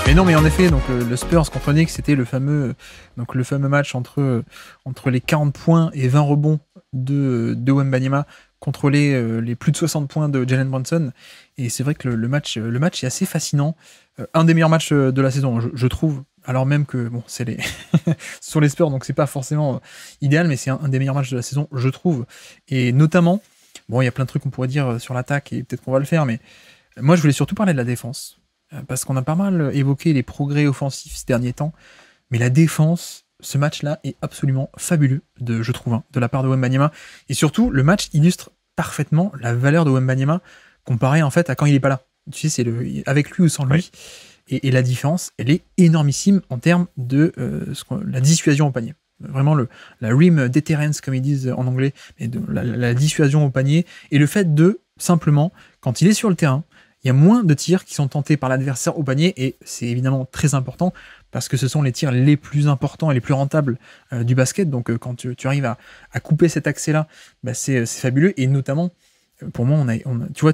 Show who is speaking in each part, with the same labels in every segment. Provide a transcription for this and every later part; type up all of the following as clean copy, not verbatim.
Speaker 1: Mais non, mais en effet, donc le Spurs contre Knicks, c'était le fameux match entre les 40 points et 20 rebonds de Wembanyama contre les plus de 60 points de Jalen Brunson. Et c'est vrai que le match est assez fascinant. Un des meilleurs matchs de la saison, je trouve. Alors même que bon, c'est les sur les Spurs, donc c'est pas forcément idéal, mais c'est un des meilleurs matchs de la saison, je trouve. Et notamment, bon, il y a plein de trucs qu'on pourrait dire sur l'attaque et peut-être qu'on va le faire, mais moi je voulais surtout parler de la défense. Parce qu'on a pas mal évoqué les progrès offensifs ces derniers temps, mais la défense, ce match-là est absolument fabuleux, je trouve, de la part de Wembanyama. Et surtout, le match illustre parfaitement la valeur de Wembanyama comparé en fait à quand il est pas là. Tu sais, c'est avec lui ou sans lui. Et la différence, elle est énormissime en termes de la dissuasion au panier. Vraiment la rim deterrence, comme ils disent en anglais, mais la dissuasion au panier. Et le fait de, simplement, quand il est sur le terrain, il y a moins de tirs qui sont tentés par l'adversaire au panier, et c'est évidemment très important, parce que ce sont les tirs les plus importants et les plus rentables du basket. Donc quand tu arrives à couper cet accès-là, bah, c'est fabuleux. Et notamment, pour moi, tu vois,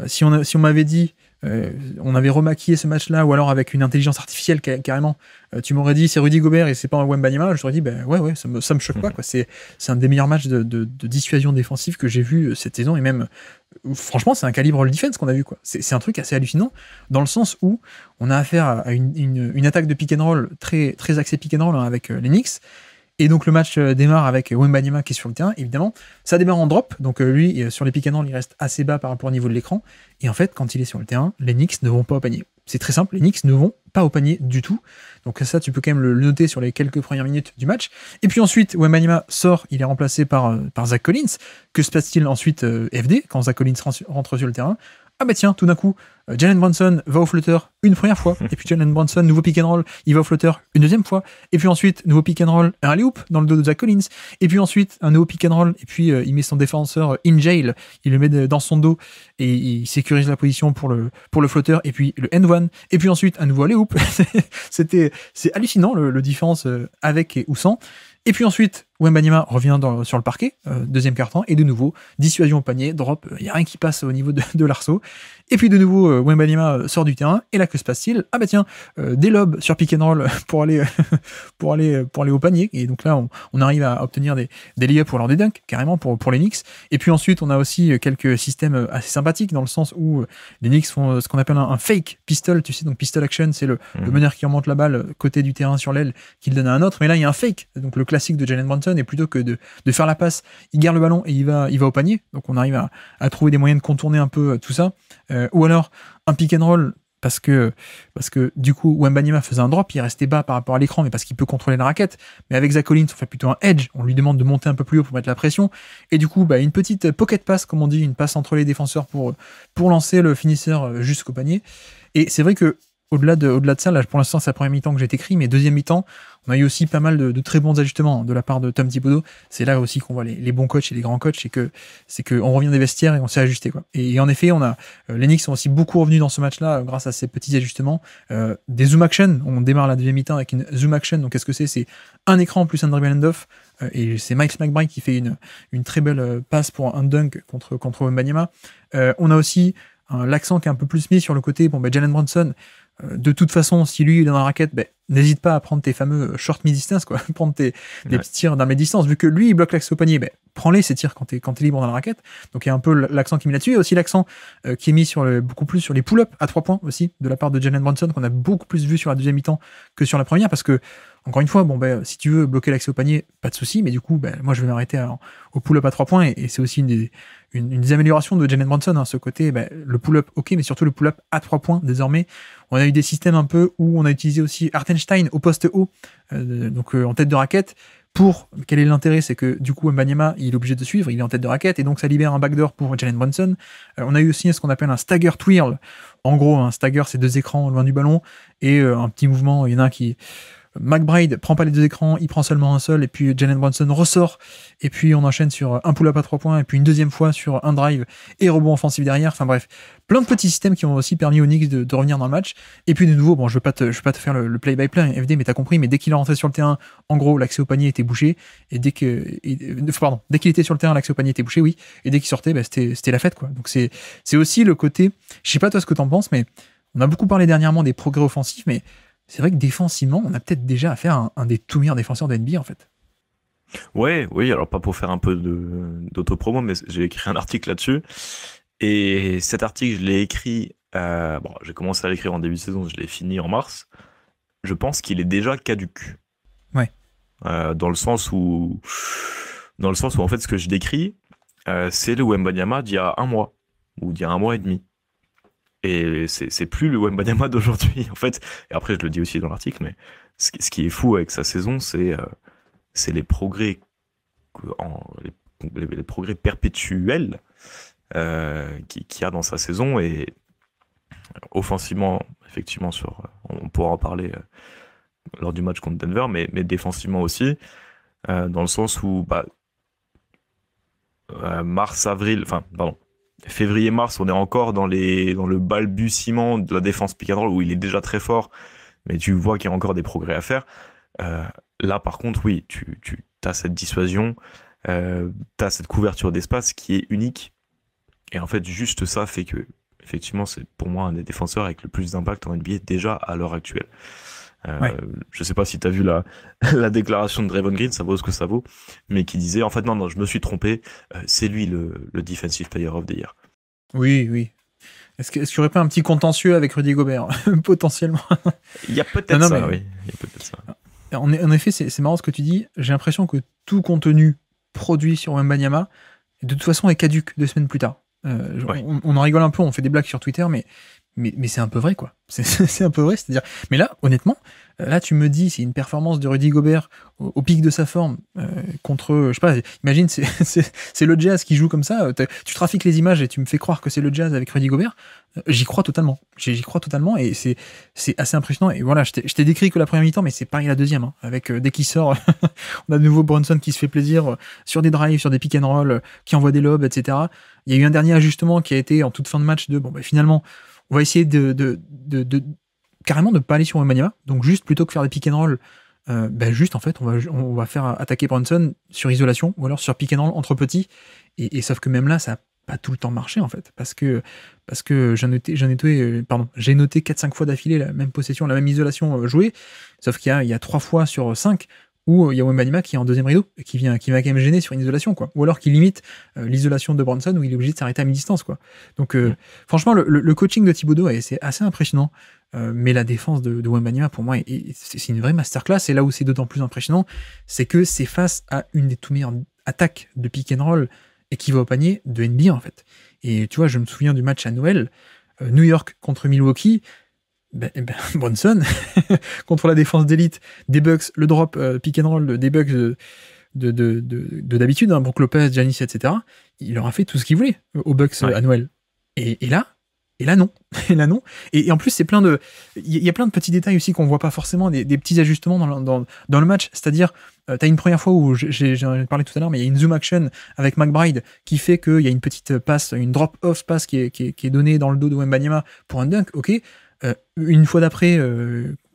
Speaker 1: si on m'avait dit, on avait remaquillé ce match-là, ou alors avec une intelligence artificielle carrément, tu m'aurais dit c'est Rudy Gobert et c'est pas un Wembanyama, je t'aurais dit ben ouais, ça me choque pas, quoi. C'est un des meilleurs matchs de dissuasion défensive que j'ai vu cette saison, et même franchement c'est un calibre all defense qu'on a vu, quoi. C'est un truc assez hallucinant, dans le sens où on a affaire à une attaque de pick and roll très, très axée pick and roll, hein, avec les Knicks. Et donc le match démarre avec Wembanyama qui est sur le terrain, évidemment. Ça démarre en drop, donc lui, sur les pick and roll, il reste assez bas par rapport au niveau de l'écran. Et en fait, quand il est sur le terrain, les Knicks ne vont pas au panier. C'est très simple, les Knicks ne vont pas au panier du tout. Donc ça, tu peux quand même le noter sur les quelques premières minutes du match. Et puis ensuite, Wembanyama sort, il est remplacé par Zach Collins. Que se passe-t-il ensuite FD, quand Zach Collins rentre sur le terrain? Ah bah tiens, tout d'un coup, Jalen Brunson va au flotteur une première fois, et puis Jalen Brunson, nouveau pick and roll, il va au flotteur une deuxième fois, et puis ensuite, nouveau pick and roll, un alley-oop dans le dos de Zach Collins, et puis ensuite, un nouveau pick and roll, et puis il met son défenseur in jail, il le met dans son dos, et il sécurise la position pour le flotteur, et puis le end one, et puis ensuite, un nouveau alley-oop. C'est hallucinant, le différence avec et ou sans. Et puis ensuite, Wembanyama revient sur le parquet, deuxième quart-temps, et de nouveau, dissuasion au panier, drop, il n'y a rien qui passe au niveau de l'arceau. Et puis de nouveau, Wembanyama sort du terrain, et là, que se passe-t-il? Ah bah tiens, des lobes sur pick and roll pour aller au panier, et donc là, on arrive à obtenir des layups pour leur des dunks, carrément, pour les Knicks. Et puis ensuite, on a aussi quelques systèmes assez sympathiques, dans le sens où les Knicks font ce qu'on appelle un fake pistol, tu sais, donc pistol action, c'est le meneur qui remonte la balle côté du terrain sur l'aile, qui le donne à un autre, mais là, il y a un fake, donc le classique de Jalen Brunson, et plutôt que de faire la passe, il garde le ballon et il va au panier. Donc on arrive à trouver des moyens de contourner un peu tout ça. Ou alors un pick and roll, parce que du coup Wembanyama faisait un drop, il restait bas par rapport à l'écran, mais parce qu'il peut contrôler la raquette. Mais avec Zach Collins, on fait plutôt un edge, on lui demande de monter un peu plus haut pour mettre la pression, et du coup une petite pocket pass, comme on dit, une passe entre les défenseurs pour lancer le finisseur jusqu'au panier. Et c'est vrai que au-delà de ça, là, pour l'instant, c'est la première mi-temps que j'ai écrit, mais deuxième mi-temps, on a eu aussi pas mal de très bons ajustements de la part de Tom Thibodeau. C'est là aussi qu'on voit les bons coachs et les grands coachs, c'est que on revient des vestiaires et on s'est ajusté, quoi. Et en effet, les Knicks sont aussi beaucoup revenus dans ce match-là grâce à ces petits ajustements. Des zoom action, on démarre la deuxième mi-temps avec une zoom action. Donc qu'est-ce que c'est? C'est un écran plus un dribble hand-off, et c'est Miles McBride qui fait une très belle passe pour un dunk contre Wembanyama. On a aussi l'accent qui est un peu plus mis sur le côté, Jalen Brunson. De toute façon, si lui il est dans la raquette, n'hésite pas à prendre tes fameux short mid-distance, quoi. Prendre des petits tirs dans la mid-distance. Vu que lui, il bloque l'accès au panier, prends-les, ces tirs, quand t'es libre dans la raquette. Donc il y a un peu l'accent qui est mis là-dessus. Il y a aussi l'accent qui est mis beaucoup plus sur les pull-ups à 3 points aussi, de la part de Jalen Brunson, qu'on a beaucoup plus vu sur la deuxième mi-temps que sur la première, parce que, encore une fois, si tu veux bloquer l'accès au panier, pas de souci, mais du coup, moi je vais m'arrêter au pull-up à 3 points, et c'est aussi une des améliorations de Jalen Brunson, hein, ce côté, le pull-up, ok, mais surtout le pull-up à 3 points désormais. On a eu des systèmes un peu où on a utilisé aussi Hartenstein au poste haut, donc en tête de raquette. Quel est l'intérêt? C'est que du coup Wembanyama, il est obligé de suivre, il est en tête de raquette, et donc ça libère un backdoor pour Jalen Brunson. On a eu aussi ce qu'on appelle un stagger twirl. En gros, un stagger, c'est 2 écrans loin du ballon, et un petit mouvement, il y en a un qui... McBride prend pas les 2 écrans, il prend seulement un seul, et puis Jalen Brunson ressort, et puis on enchaîne sur un pull-up à 3 points, et puis une deuxième fois sur un drive et rebond offensif derrière. Enfin bref, plein de petits systèmes qui ont aussi permis aux Knicks de revenir dans le match. Et puis de nouveau, je vais pas te faire le play-by-play, FD, mais t'as compris, mais dès qu'il est rentré sur le terrain, en gros, l'accès au panier était bouché, et dès qu'il était sur le terrain, l'accès au panier était bouché, oui, et dès qu'il sortait, c'était la fête, quoi. Donc c'est aussi le côté, je sais pas toi ce que t'en penses, mais On a beaucoup parlé dernièrement des progrès offensifs, mais c'est vrai que défensivement, on a peut-être déjà affaire à un des tout meilleurs défenseurs de NBA en fait.
Speaker 2: Ouais, oui, alors pas pour faire un peu d'autopromo, mais j'ai écrit un article là-dessus. Et cet article, je l'ai écrit, bon, j'ai commencé à l'écrire en début de saison, je l'ai fini en mars. Je pense qu'il est déjà caduc.
Speaker 1: Ouais.
Speaker 2: Dans le sens où, en fait, ce que je décris, c'est le Wembanyama d'il y a un mois, ou d'il y a un mois et demi. Et c'est plus le Wembanyama d'aujourd'hui, en fait. Et après, je le dis aussi dans l'article, mais ce qui est fou avec sa saison, c'est les progrès, les progrès perpétuels qu'il y a dans sa saison. Et offensivement, effectivement, on pourra en parler lors du match contre Denver, mais défensivement aussi, dans le sens où février-mars, on est encore dans le balbutiement de la défense pick and roll où il est déjà très fort, mais tu vois qu'il y a encore des progrès à faire. Euh, Là, par contre, oui, tu as cette dissuasion, tu as cette couverture d'espace qui est unique. Et en fait, juste ça fait que, effectivement, c'est pour moi un des défenseurs avec le plus d'impact en NBA déjà à l'heure actuelle.
Speaker 1: Ouais.
Speaker 2: Je sais pas si tu as vu la déclaration de Draymond Green, ça vaut ce que ça vaut, mais qui disait, en fait, non, je me suis trompé, c'est lui le Defensive Player of the Year.
Speaker 1: Oui, oui. Est-ce qu'il n'y aurait pas un petit contentieux avec Rudy Gobert, potentiellement?
Speaker 2: Il y a peut-être
Speaker 1: Non,
Speaker 2: ça,
Speaker 1: mais
Speaker 2: oui. Il y a peut-être ça.
Speaker 1: en effet, c'est marrant ce que tu dis. J'ai l'impression que tout contenu produit sur Wembanyama, de toute façon, est caduque 2 semaines plus tard.
Speaker 2: Ouais.
Speaker 1: On en rigole un peu, on fait des blagues sur Twitter, mais c'est un peu vrai, quoi. C'est un peu vrai, c'est-à-dire. Mais là, honnêtement, là, tu me dis, c'est une performance de Rudy Gobert au pic de sa forme contre, je sais pas, imagine, c'est le Jazz qui joue comme ça. Tu trafiques les images et tu me fais croire que c'est le Jazz avec Rudy Gobert. J'y crois totalement. J'y crois totalement et c'est assez impressionnant. Et voilà, je t'ai décrit que la première mi-temps, mais c'est pareil la deuxième. Hein, avec dès qu'il sort, on a de nouveau Brunson qui se fait plaisir sur des drives, sur des pick and roll, qui envoie des lobes, etc. Il y a eu un dernier ajustement qui a été en toute fin de match de bon, finalement, on va essayer carrément de pas aller sur Wembanyama. Donc juste plutôt que faire des pick and roll, juste en fait, on va faire attaquer Brunson sur isolation ou alors sur pick and roll entre petits. Et sauf que même là, ça n'a pas tout le temps marché en fait, parce que j'ai noté 4-5 fois d'affilée la même possession, la même isolation jouée. Sauf qu'il y a 3 fois sur 5 où il y a Wembanyama qui est en deuxième rideau et qui va quand même gêner sur une isolation, quoi. Ou alors qui limite l'isolation de Brunson où il est obligé de s'arrêter à mi-distance, quoi. Donc franchement, le coaching de Thibodeau c'est assez impressionnant. Mais la défense de Wembanyama, pour moi, c'est une vraie masterclass. Et là où c'est d'autant plus impressionnant, c'est que c'est face à une des tout meilleures attaques de pick and roll et qui va au panier de NBA, en fait. Et tu vois, je me souviens du match à Noël, New York contre Milwaukee. Brunson, contre la défense d'élite des Bucks, le drop pick and roll des Bucks de d'habitude, hein, Brook Lopez, Giannis, etc. Il leur a fait tout ce qu'il voulait aux Bucks à Noël. Et là non. Et là non. Et en plus, c'est il y a plein de petits détails aussi qu'on voit pas forcément, des petits ajustements dans le match. C'est-à-dire, t'as une première fois où j'en ai parlé tout à l'heure, mais il y a une zoom action avec McBride qui fait qu'il y a une petite passe, une drop-off passe qui est donnée dans le dos de Wembanyama pour un dunk. Ok. Une fois d'après,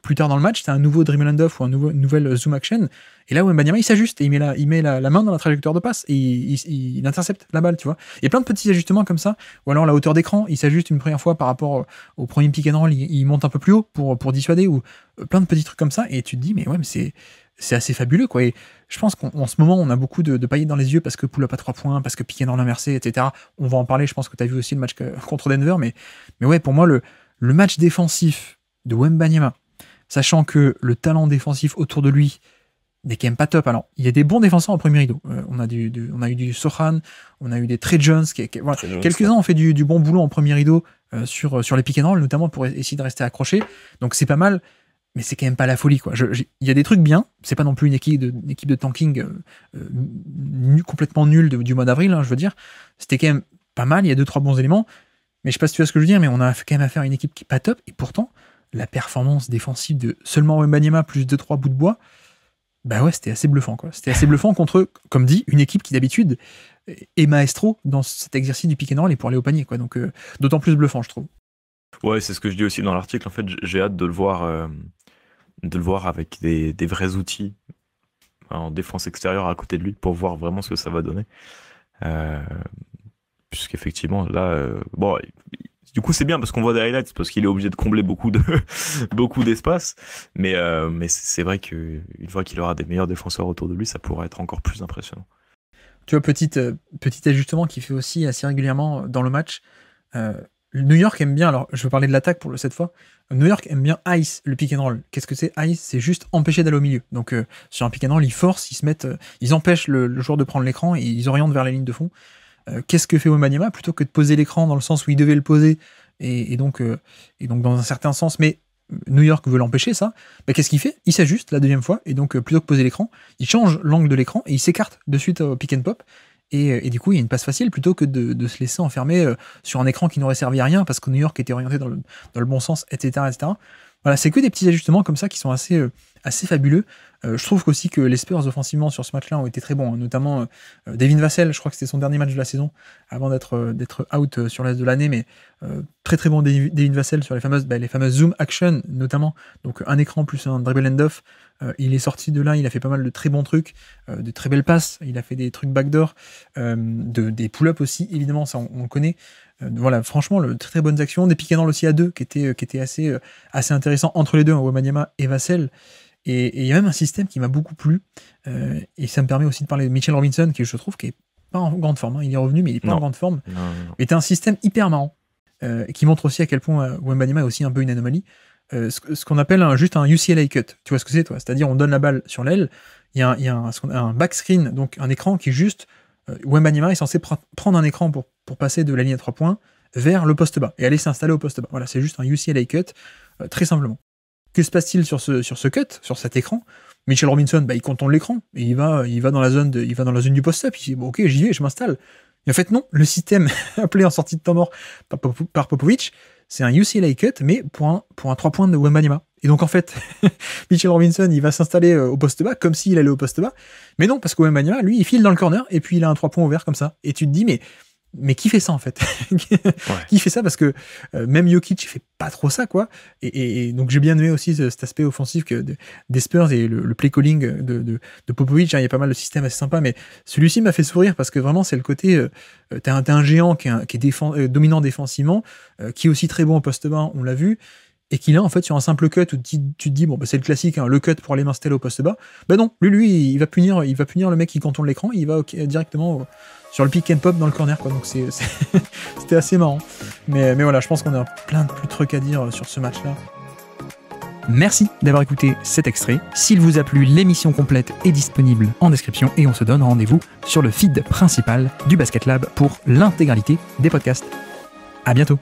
Speaker 1: plus tard dans le match, t'as un nouveau dribble hand-off ou une nouvelle zoom action. Et là, Wembanyama, il s'ajuste et il met la main dans la trajectoire de passe et il intercepte la balle, tu vois. Il y a plein de petits ajustements comme ça. Ou alors la hauteur d'écran, il s'ajuste une première fois par rapport au premier pick and roll, il monte un peu plus haut pour dissuader ou plein de petits trucs comme ça. Et tu te dis, mais ouais, mais c'est assez fabuleux, quoi. Et je pense qu'en ce moment, on a beaucoup de paillettes dans les yeux parce que pull-up à 3 points, parce que pick and roll inversé, etc. On va en parler. Je pense que tu as vu aussi le match contre Denver. Mais ouais, pour moi, le match défensif de Wembanyama, sachant que le talent défensif autour de lui n'est quand même pas top. Alors, il y a des bons défenseurs en premier rideau. On a eu du Sohan, on a eu des Trey Jones. Voilà. Quelques-uns ont fait du bon boulot en premier rideau sur les pick and roll, notamment pour essayer de rester accroché. Donc c'est pas mal, mais c'est quand même pas la folie, quoi. Il y a des trucs bien. C'est pas non plus une équipe de tanking complètement nulle du mois d'avril, hein, je veux dire. C'était quand même pas mal. Il y a 2-3 bons éléments. Mais je sais pas si tu vois ce que je veux dire, mais on a quand même affaire à une équipe qui est pas top, et pourtant, la performance défensive de seulement Wembanyama plus 2-3 bouts de bois, bah ouais, c'était assez bluffant, quoi. C'était assez bluffant contre, comme dit, une équipe qui d'habitude est maestro dans cet exercice du pick and roll et pour aller au panier, quoi. Donc, d'autant plus bluffant, je trouve.
Speaker 2: Ouais, c'est ce que je dis aussi dans l'article. En fait, j'ai hâte de le voir avec des vrais outils en défense extérieure à côté de lui pour voir vraiment ce que ça va donner. Puisqu'effectivement, là, bon, du coup, c'est bien parce qu'on voit des highlights, parce qu'il est obligé de combler beaucoup d'espace. Mais c'est vrai qu'une fois qu'il aura des meilleurs défenseurs autour de lui, ça pourra être encore plus impressionnant.
Speaker 1: Tu vois, petit ajustement qui fait aussi assez régulièrement dans le match. New York aime bien, alors je veux parler de l'attaque cette fois. New York aime bien ice le pick and roll. Qu'est-ce que c'est ice? C'est juste empêcher d'aller au milieu. Donc sur un pick and roll, ils forcent, ils empêchent le joueur de prendre l'écran et ils orientent vers la ligne de fond. Qu'est-ce que fait Wembanyama? Plutôt que de poser l'écran dans le sens où il devait le poser et donc dans un certain sens, mais New York veut l'empêcher ça, bah, qu'est-ce qu'il fait? Il s'ajuste la deuxième fois et donc plutôt que poser l'écran, il change l'angle de l'écran et il s'écarte de suite au pick and pop. Et du coup, il y a une passe facile plutôt que de se laisser enfermer sur un écran qui n'aurait servi à rien parce que New York était orienté dans le bon sens, etc., etc. Voilà, c'est que des petits ajustements comme ça qui sont assez fabuleux. Je trouve aussi que les Spurs offensivement sur ce match-là ont été très bons, hein, notamment Devin Vassell, je crois que c'était son dernier match de la saison avant d'être out sur l'Est de l'année, mais très très bon Devin Vassell sur les fameuses zoom action notamment, donc un écran plus un dribble and off. Il est sorti de là, il a fait pas mal de très bons trucs, de très belles passes, il a fait des trucs backdoor, des pull-ups aussi, évidemment, ça on le connaît. Voilà, franchement, très très bonnes actions, des pick and roll aussi à deux qui étaient assez intéressants entre les deux, hein, Wembanyama et Vassell. Et il y a même un système qui m'a beaucoup plu, et ça me permet aussi de parler de Mitchell Robinson, qui je trouve qui est pas en grande forme, hein. Il est revenu, mais il est pas en grande forme.
Speaker 2: Non.
Speaker 1: Mais t'as un système hyper marrant, qui montre aussi à quel point Wembanyama est aussi un peu une anomalie. Ce qu'on appelle juste un UCLA cut. Tu vois ce que c'est, toi? C'est-à-dire, on donne la balle sur l'aile, il y a un back screen, donc un écran qui est juste. Wembanyama est censé prendre un écran pour passer de la ligne à 3 points vers le poste bas et aller s'installer au poste bas. Voilà, c'est juste un UCLA cut, très simplement. Que se passe-t-il sur ce cut, sur cet écran? Mitchell Robinson, il contourne l'écran et il va dans la zone du post-up. Il dit bon, ok, j'y vais, je m'installe. Et en fait non, le système appelé en sortie de temps mort par Popovich, c'est un UCLA cut, mais pour un 3 points de Wembanyama. Et donc en fait, Mitchell Robinson, il va s'installer au poste bas comme s'il allait au poste bas, mais non, parce que Wembanyama, lui, il file dans le corner et puis il a un 3 points ouvert comme ça. Et tu te dis mais qui fait ça en fait? Qui fait ça? Parce que même Jokic il fait pas trop ça, quoi. Et donc j'ai bien aimé aussi cet aspect offensif des Spurs et le play calling de Popovich, hein. Il y a pas mal de systèmes assez sympas, mais celui-ci m'a fait sourire parce que vraiment c'est le côté t'as un géant qui est dominant défensivement, qui est aussi très bon au poste bas, on l'a vu, et qui là en fait sur un simple cut où tu te dis bon c'est le classique, hein, le cut pour aller m'installer au poste bas, non, lui il va punir le mec qui contourne l'écran, il va directement sur le pick and pop dans le corner, quoi. Donc c'était assez marrant, mais voilà, je pense qu'on a plein de plus trucs à dire sur ce match là. Merci d'avoir écouté cet extrait. S'il vous a plu, l'émission complète est disponible en description et on se donne rendez-vous sur le feed principal du Basket Lab pour l'intégralité des podcasts. À bientôt.